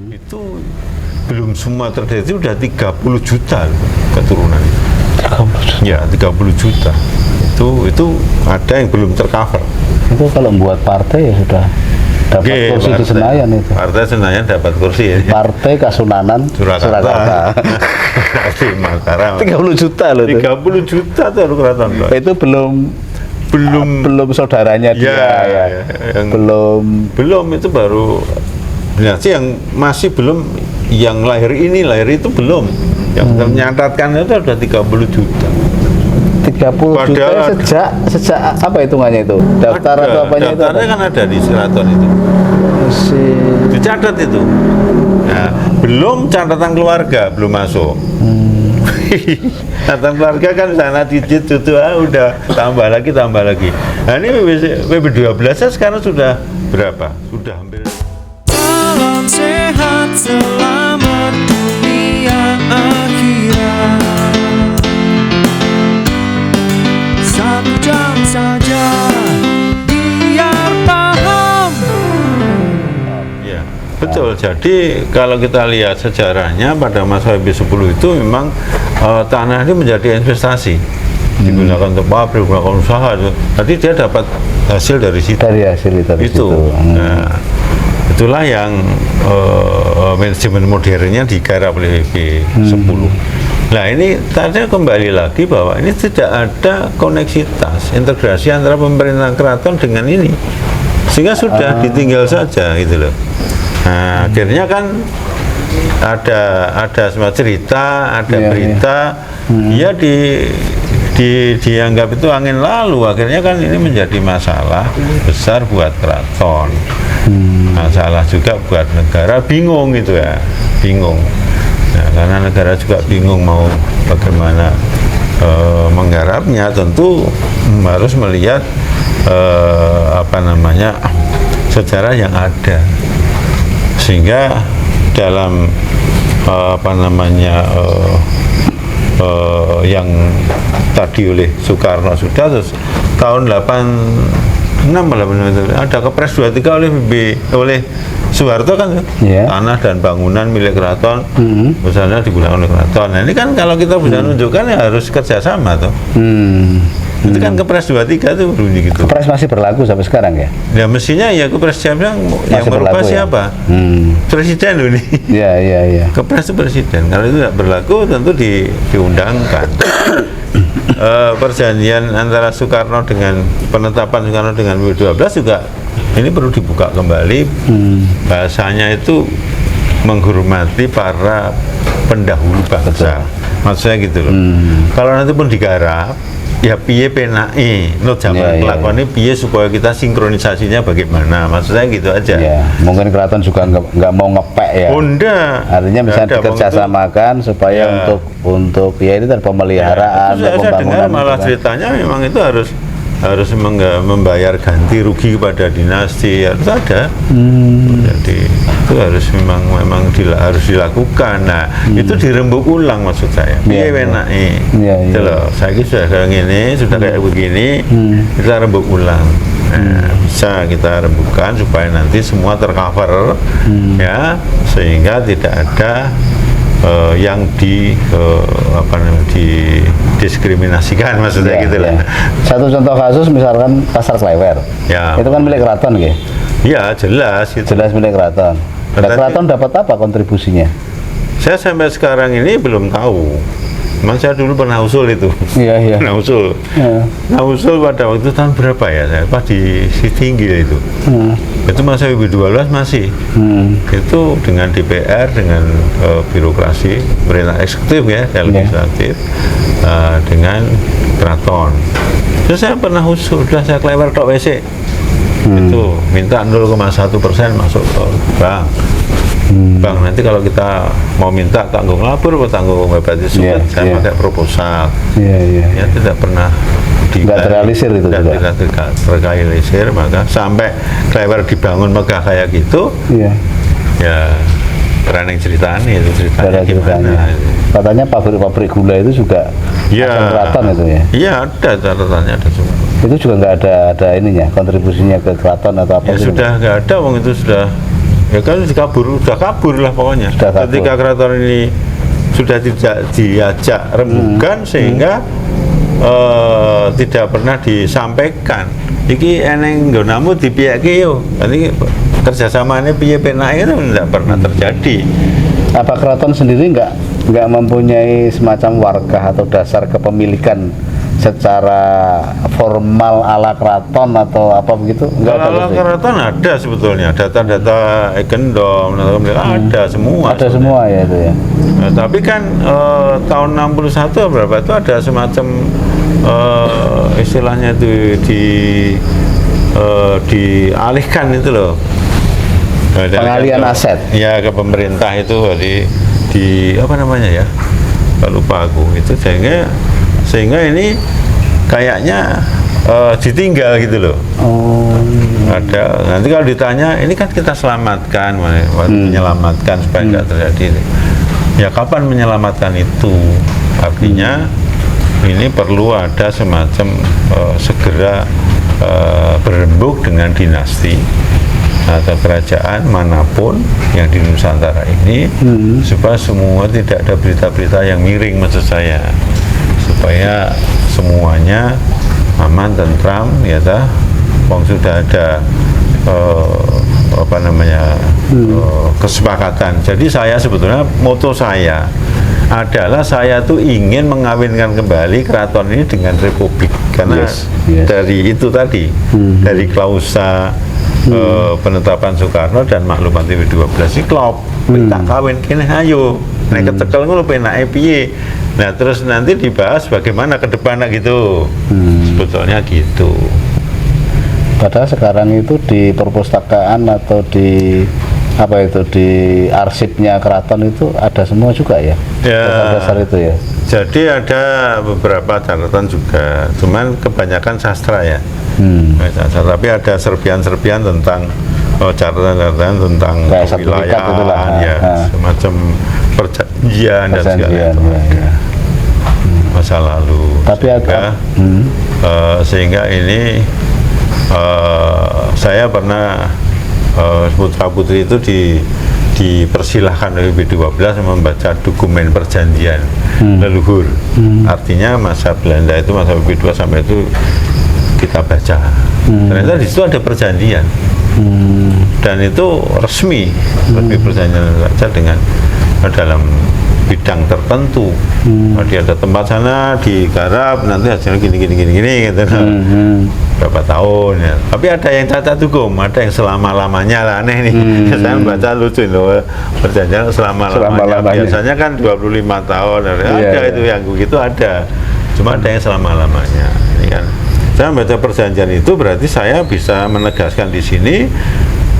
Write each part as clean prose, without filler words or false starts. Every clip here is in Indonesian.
Itu belum semua terdeteksi, udah 30 juta keturunan. 30 juta. Ya, 30 juta. Itu ada yang belum tercover. Itu kalau membuat partai ya sudah dapat kursi di Senayan itu. Partai Senayan dapat kursi ya. Partai Kasunanan Surakarta. Di Mataram. 30 juta loh itu. 30 juta tuh keraton. Itu belum saudaranya dia ya. Belum itu baru. Nah, sih yang masih belum, yang lahir itu belum. Yang ternyatakan itu ada 30 juta. 30 juta sejak apa hitungannya itu? Daftar atau apanya itu? Daftarnya kan ada di Keraton itu. Dicatat itu. Nah, belum catatan keluarga belum masuk. Catatan keluarga kan sana digit itu udah tambah lagi. Nah, ini PB12 sekarang sudah berapa? Sudah hampir. Salam sehat selamat dunia akhirat. 1 jam saja biar paham. Ya, betul. Jadi kalau kita lihat sejarahnya pada masa PB10 itu memang tanah ini menjadi investasi. Digunakan untuk pabrik, digunakan usaha. Jadi dia dapat hasil dari situ. Dari hasil itu. Nah, itulah yang manajemen modernnya digarap oleh PB10. Nah, ini tadinya kembali lagi bahwa ini tidak ada koneksitas, integrasi antara pemerintahan keraton dengan ini, sehingga sudah ditinggal saja gitu loh. Nah, akhirnya kan ada semua cerita, ada berita, ya dianggap itu angin lalu. Akhirnya kan ini menjadi masalah besar buat keraton, masalah juga buat negara, bingung gitu ya, bingung. Nah, karena negara juga bingung mau bagaimana menggarapnya, tentu harus melihat sejarah yang ada, sehingga dalam yang tadi oleh Soekarno sudah, terus tahun 86 malah benar ada Kepres 23 oleh Soeharto kan, tanah dan bangunan milik keraton misalnya digunakan oleh keraton. Nah, ini kan kalau kita bisa menunjukkan ya harus kerjasama tuh. Itu kan Kepres 23 itu berbunyi gitu. Kepres masih berlaku sampai sekarang ya? Ya mestinya ya Kepres yang merubah siapa? Presiden loh ini. Iya. Kepres itu presiden. Kalau itu tidak berlaku tentu diundangkan. Perjanjian antara Soekarno dengan penetapan Soekarno dengan PB12 juga ini perlu dibuka kembali. Bahasanya itu menghormati para pendahulu bangsa. Maksudnya gitu loh. Kalau nanti pun digarap, ya piye penake no zaman kelakuan ini piye supaya kita sinkronisasinya bagaimana, maksudnya gitu aja. Mungkin keraton juga nggak mau ngepek ya. Artinya bisa dikerjasamakan supaya untuk ya ini pemeliharaan, saya dengar malah ceritanya memang itu harus membayar ganti rugi kepada dinasti, harus ada. Jadi itu harus memang harus dilakukan. Nah, itu dirembuk ulang maksud saya. Piye wenake. Itu loh, saiki sudah kayak gini, sudah kayak begini, kita rembuk ulang. Nah, bisa kita rembukan supaya nanti semua tercover ya, sehingga tidak ada yang didiskriminasikan, maksudnya gitu lah. Satu contoh kasus misalkan Pasar Klewer, itu kan milik keraton ya? Iya, jelas gitu. Jelas milik keraton. Nah, keraton dapat apa kontribusinya? Saya sampai sekarang ini belum tahu. Memang saya dulu pernah usul itu. Iya. Pernah usul. Nah, usul pada waktu tahun berapa ya? Saya pas di Sitinggil itu. Itu masa PB12 masih. Itu dengan DPR, dengan birokrasi, pemerintah eksekutif ya, legislatif, dengan keraton. Terus saya pernah usul, sudah saya Klewer tok WC. Itu minta 0,1% masuk ke bank. Bang, nanti kalau kita mau minta tanggung lapor atau tanggung bebas suket, saya pakai proposal. Ya tidak pernah terrealisir itu juga. Tidak terrealisir, maka sampai Klewer dibangun megah kayak gitu. Ya keren yang ceritanya itu ceritanya gimana. Katanya pabrik gula itu juga ada keraton itu ya? Iya, ada catatannya, ada semua. Itu juga nggak ada ininya, kontribusinya ke keraton atau apa? Ya sudah nggak ada, wong itu sudah Ya kan sudah kabur lah pokoknya. Ketika keraton ini sudah tidak diajak rembugan sehingga tidak pernah disampaikan. Iki eneng nggonamu dipiyake yo. Nanti kerjasamanya piye penake itu tidak pernah terjadi. Apa keraton sendiri nggak mempunyai semacam warkah atau dasar kepemilikan secara formal ala keraton atau apa begitu? Enggak ada. Ala keraton ada sebetulnya data-data Egendom ada semua. Ada semua ya itu ya. Nah, tapi kan tahun 61 berapa itu ada semacam istilahnya itu dialihkan itu loh. Pengalian aset. Ya ke pemerintah itu di apa namanya ya? Lupa aku itu sehingga ini kayaknya ditinggal gitu loh. Ada nanti kalau ditanya ini kan kita selamatkan, menyelamatkan supaya nggak terjadi. Ya kapan menyelamatkan itu? Artinya ini perlu ada semacam segera berembuk dengan dinasti atau kerajaan manapun yang di Nusantara ini supaya semua tidak ada berita-berita yang miring maksud saya. Supaya semuanya aman, tentram, ya dah. Wong sudah ada kesepakatan. Jadi saya sebetulnya moto saya adalah saya tuh ingin mengawinkan kembali keraton ini dengan republik karena dari itu tadi dari klausa penetapan Soekarno dan maklumat TV 12 ini klop tak kawin kene ayo nek kecekel ngono penake piye. Nah terus nanti dibahas bagaimana ke depan gitu. Sebetulnya gitu. Padahal sekarang itu di perpustakaan atau di apa itu di arsipnya keraton itu ada semua juga ya. Dasar-dasar itu ya. Jadi ada beberapa catatan juga, cuman kebanyakan sastra ya. Tapi ada serpian-serpian tentang catatan tentang kewilayahan ya, semacam perjanjian dan segala masa lalu. Tapi sehingga ini saya pernah putra putri itu dipersilahkan oleh B12 membaca dokumen perjanjian leluhur. Artinya masa Belanda itu masa B2 sampai itu kita baca. Ternyata di situ ada perjanjian. Dan itu resmi perjanjian saja dengan dalam bidang tertentu. Dia ada tempat sana digarap nanti hasilnya gini gitu. Berapa tahun ya. Tapi ada yang cacat hukum, ada yang selama-lamanya lah aneh nih. Saya membaca lucu loh perjanjian selama-lamanya. Biasanya kan 25 tahun ada itu yang begitu ada. Cuma ada yang selama-lamanya. Ini kan saya membaca perjanjian itu berarti saya bisa menegaskan di sini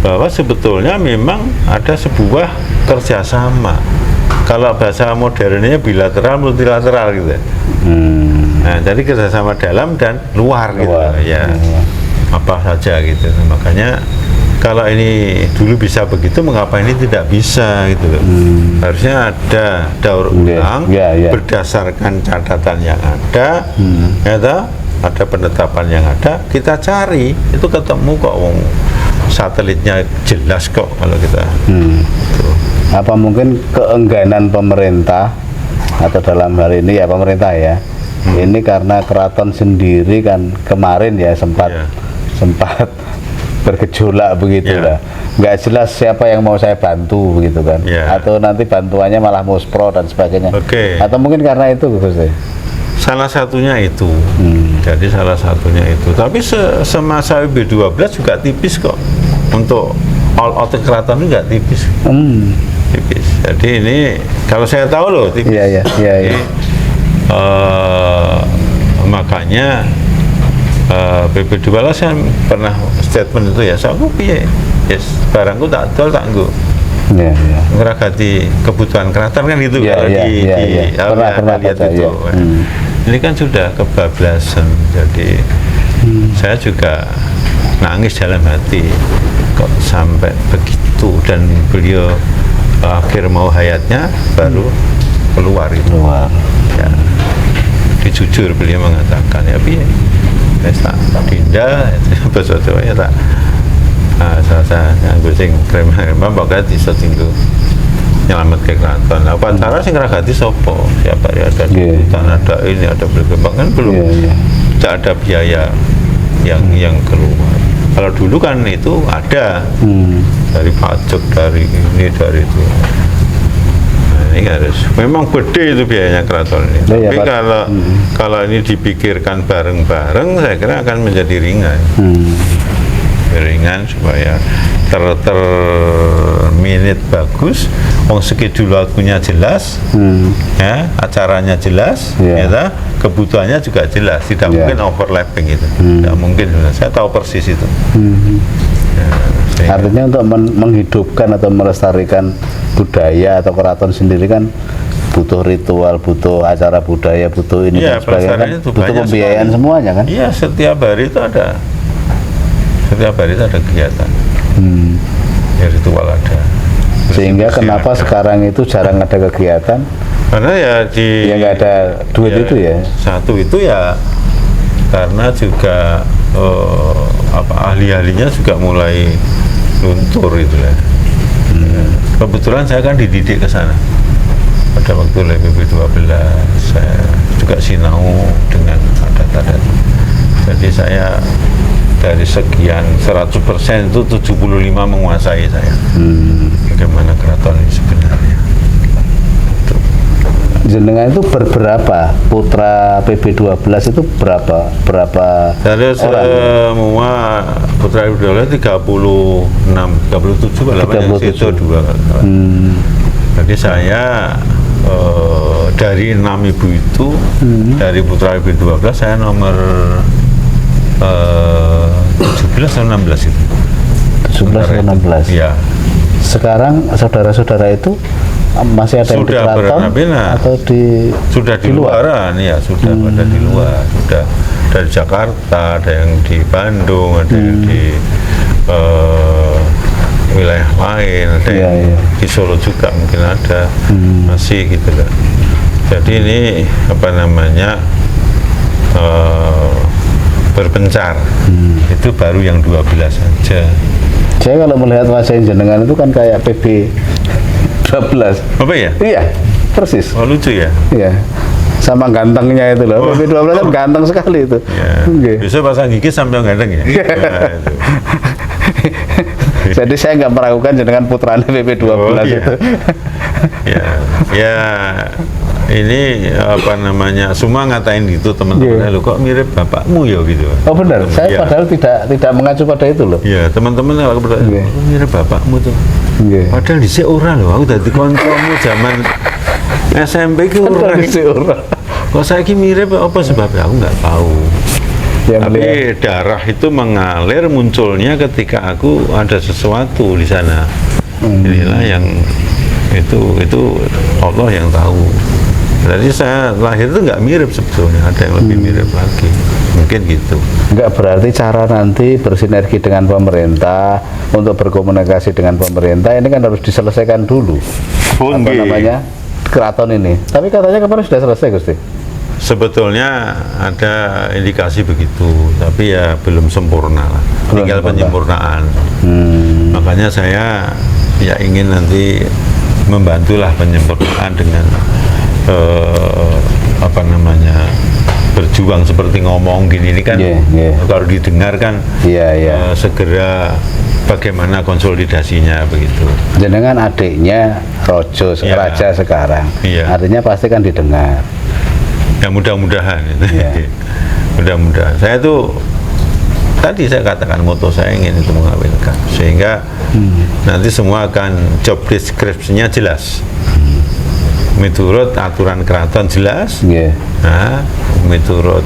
bahwa sebetulnya memang ada sebuah kerjasama. Kalau bahasa modernnya bilateral, multilateral gitu. Nah, jadi kerjasama dalam dan luar gitu. Ya, apa saja gitu. Makanya kalau ini dulu bisa begitu, mengapa ini tidak bisa gitu loh. Harusnya ada daur ulang berdasarkan catatan yang ada, ada penetapan yang ada, kita cari itu ketemu kok, satelitnya jelas kok kalau kita. Apa mungkin keengganan pemerintah atau dalam hal ini ya pemerintah ya, ini karena keraton sendiri kan kemarin ya sempat bergejolak begitu lah, nggak jelas siapa yang mau saya bantu begitu kan, atau nanti bantuannya malah muspro dan sebagainya, atau mungkin karena itu Gus. Salah satunya itu, jadi salah satunya itu. Tapi semasa B12 juga tipis kok, untuk all out keraton juga tipis. Tipis. Jadi ini kalau saya tahu loh tipis. Makanya PP12 kan pernah statement itu ya, saya piye, barangku tak tol tak nggo. Ngeragati kebutuhan keraton kan gitu. Pernah lihat itu. Ini kan sudah kebablasan, jadi saya juga nangis dalam hati kok sampai begitu, dan beliau akhir mau hayatnya baru keluar itu. Ya, jujur beliau mengatakan ya piye, tak dinda, bahasa Jawa ya tak Saya nganggo sing krema pokoknya bisa tinggal nyelamat ke keraton. Nah, upacara sing ngragati sapa? Siapa ya, ada hutan, ada ini, ada berkembang kan belum. Tidak ada biaya yang keluar. Kalau dulu kan itu ada dari pajak, dari ini, dari itu. Nah, ini harus memang gede itu biayanya keraton ini. Tapi kalau ini dipikirkan bareng-bareng, saya kira akan menjadi ringan. Ringan supaya terminit bagus, schedule waktunya jelas, ya, acaranya jelas, ya, kebutuhannya juga jelas, tidak mungkin overlapping itu, tidak mungkin. Saya tahu persis itu. Artinya untuk menghidupkan atau melestarikan budaya atau keraton sendiri kan butuh ritual, butuh acara budaya, butuh ini dan sebagainya, kan butuh pembiayaan semuanya kan? Iya, setiap hari itu ada kegiatan, ya, ritual ada. Sehingga kenapa sekarang itu jarang ada kegiatan? Karena ya nggak ada duit itu ya. Satu itu ya karena juga ahli-ahlinya juga mulai luntur itu ya. Kebetulan saya kan dididik ke sana pada waktu LPP 12, saya juga sinau dengan adat-adat. Jadi saya dari sekian 100% itu 75 menguasai saya. Bagaimana keraton ini sebenarnya. Jenengan itu berberapa? Putra PB12 itu berapa dari orang? Semua putra PB12 36, 37 kalau yang situ 2 kalau. Jadi saya dari 6 ibu itu, dari putra PB12 saya nomor 17 atau 16 itu. 17 atau 16. Iya. Sekarang saudara-saudara itu masih ada yang di keraton atau sudah di luaran ya, sudah pada di luar, sudah dari Jakarta, ada yang di Bandung, ada yang di wilayah lain, ada yang di Solo juga mungkin ada, masih gitu kan. Jadi ini apa namanya berpencar, itu baru yang 12 saja. Saya kalau melihat wajah jenengan itu kan kayak PB 12. Apa ya? Iya, persis. Oh, lucu ya? Iya. Sama gantengnya itu loh. PB 12 kan ganteng sekali itu. Ya. Bisa pasang gigi sampai ganteng ya? Nah, itu. Jadi saya nggak meragukan jenengan putranya PB 12 itu. Ya, ini apa namanya, semua ngatain gitu teman-teman, lo kok mirip bapakmu ya gitu. Oh benar, saya padahal tidak mengacu pada itu loh. Iya, teman-teman kalau bertanya, mirip bapakmu tuh. Padahal di ora loh, aku dari koncomu zaman SMP ki ora. Kok saya ki mirip apa sebabnya aku nggak tahu. Tapi darah itu mengalir munculnya ketika aku ada sesuatu di sana. Inilah yang itu Allah yang tahu. Jadi saya lahir itu nggak mirip sebetulnya, ada yang lebih mirip lagi, mungkin gitu. Nggak berarti cara nanti bersinergi dengan pemerintah untuk berkomunikasi dengan pemerintah ini kan harus diselesaikan dulu. Apa namanya keraton ini. Tapi katanya kemarin sudah selesai, Gusti. Sebetulnya ada indikasi begitu, tapi ya belum sempurna lah. Tinggal penyempurnaan. Makanya saya ya ingin nanti membantulah penyempurnaan dengan apa namanya, berjuang seperti ngomong gini ini kan kalau didengar kan segera bagaimana konsolidasinya begitu. Jenengan adiknya Rojo Raja sekarang, artinya pasti kan didengar. Ya mudah-mudahan itu. Mudah-mudahan. Saya tuh tadi saya katakan moto saya ingin itu mengawinkan sehingga nanti semua akan job description-nya jelas. Miturut aturan keraton jelas, nah, miturut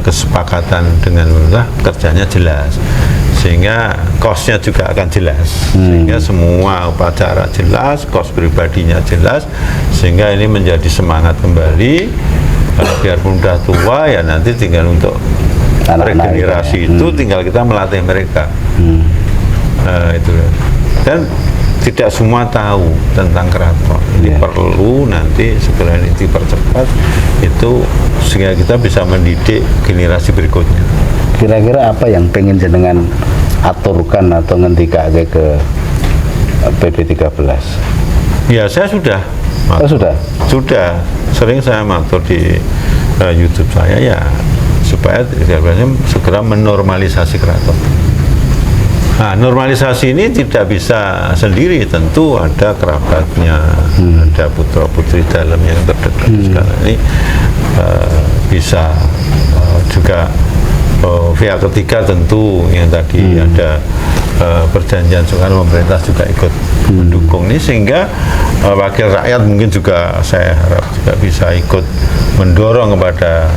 kesepakatan dengan pemerintah kerjanya jelas, sehingga cost-nya juga akan jelas, sehingga semua upacara jelas, cost pribadinya jelas, sehingga ini menjadi semangat kembali. Biarpun udah tua ya nanti tinggal untuk regenerasi itu tinggal kita melatih mereka. Itu dan tidak semua tahu tentang keraton. Ini perlu nanti segera ini dipercepat itu sehingga kita bisa mendidik generasi berikutnya. Kira-kira apa yang pengen jenengan aturkan atau ngendikake ke PP13? Ya saya sudah. Oh, sudah. Sudah, sering saya matur di YouTube saya ya supaya segera menormalisasi keraton. Nah, normalisasi ini tidak bisa sendiri, tentu ada kerabatnya, ada putra putri dalam yang terdekat sekarang ini bisa juga pihak ketiga tentu yang tadi ada perjanjian soal pemerintah juga ikut mendukung ini, sehingga wakil rakyat mungkin juga saya harap juga bisa ikut mendorong kepada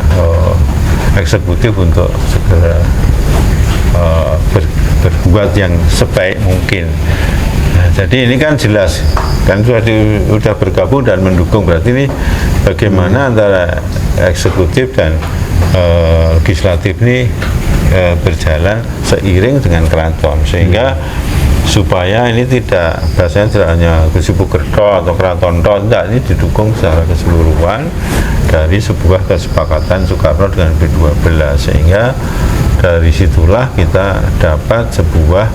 eksekutif untuk segera berbuat yang sebaik mungkin. Nah, jadi ini kan jelas kan sudah bergabung dan mendukung, berarti ini bagaimana antara eksekutif dan legislatif ini berjalan seiring dengan keraton, sehingga supaya ini tidak bahasanya tidak hanya Gusi Pugerto atau keraton tidak, ini didukung secara keseluruhan dari sebuah kesepakatan Soekarno dengan B12, sehingga dari situlah kita dapat sebuah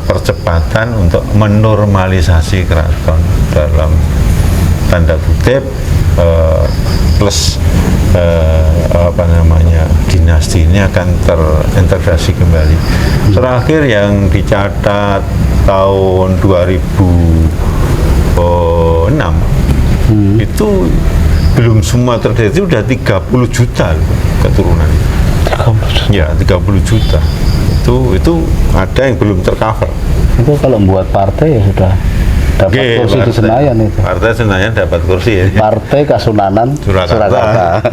percepatan untuk menormalisasi keraton dalam tanda kutip plus dinasti ini akan terintegrasi kembali. Terakhir yang dicatat tahun 2006 itu belum semua terdiri, sudah 30 juta keturunan. Ya, 30 juta. Itu ada yang belum tercover. Itu kalau membuat partai ya sudah dapat kursi di Senayan itu. Partai Senayan dapat kursi ya. Partai Kasunanan Surakarta.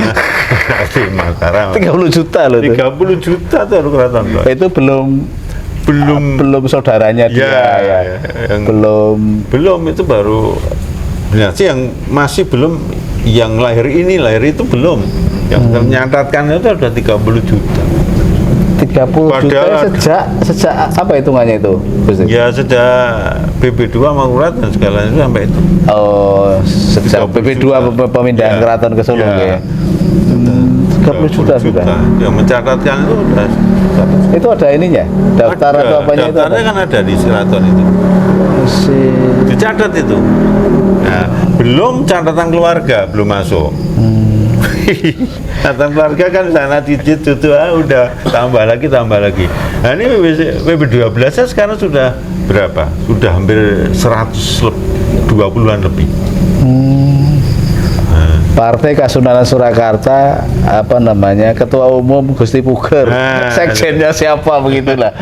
Di Mataram. 30 juta loh itu. 30 juta tuh keraton. Itu belum saudaranya dia ya. Belum itu baru dinasti yang masih belum, yang lahir itu belum. Yang ternyatakan itu sudah 30 juta. 30 juta sejak apa hitungannya itu? Ya sejak PP2 Makurat dan segala itu sampai itu. Oh, sejak PP2 pemindahan keraton ke Solo ya. 30 juta sudah. Yang mencatatkan itu sudah. Itu ada ininya, daftar atau apanya itu? Daftarnya kan ada di keraton itu. Dicatat itu. Nah, belum catatan keluarga belum masuk. Catatan keluarga kan sana cicit itu udah tambah lagi. Nah ini PP12 sekarang sudah berapa? Sudah hampir 120-an lebih. Partai Kasunanan Surakarta ketua umum Gusti Puger, sekjennya siapa begitulah.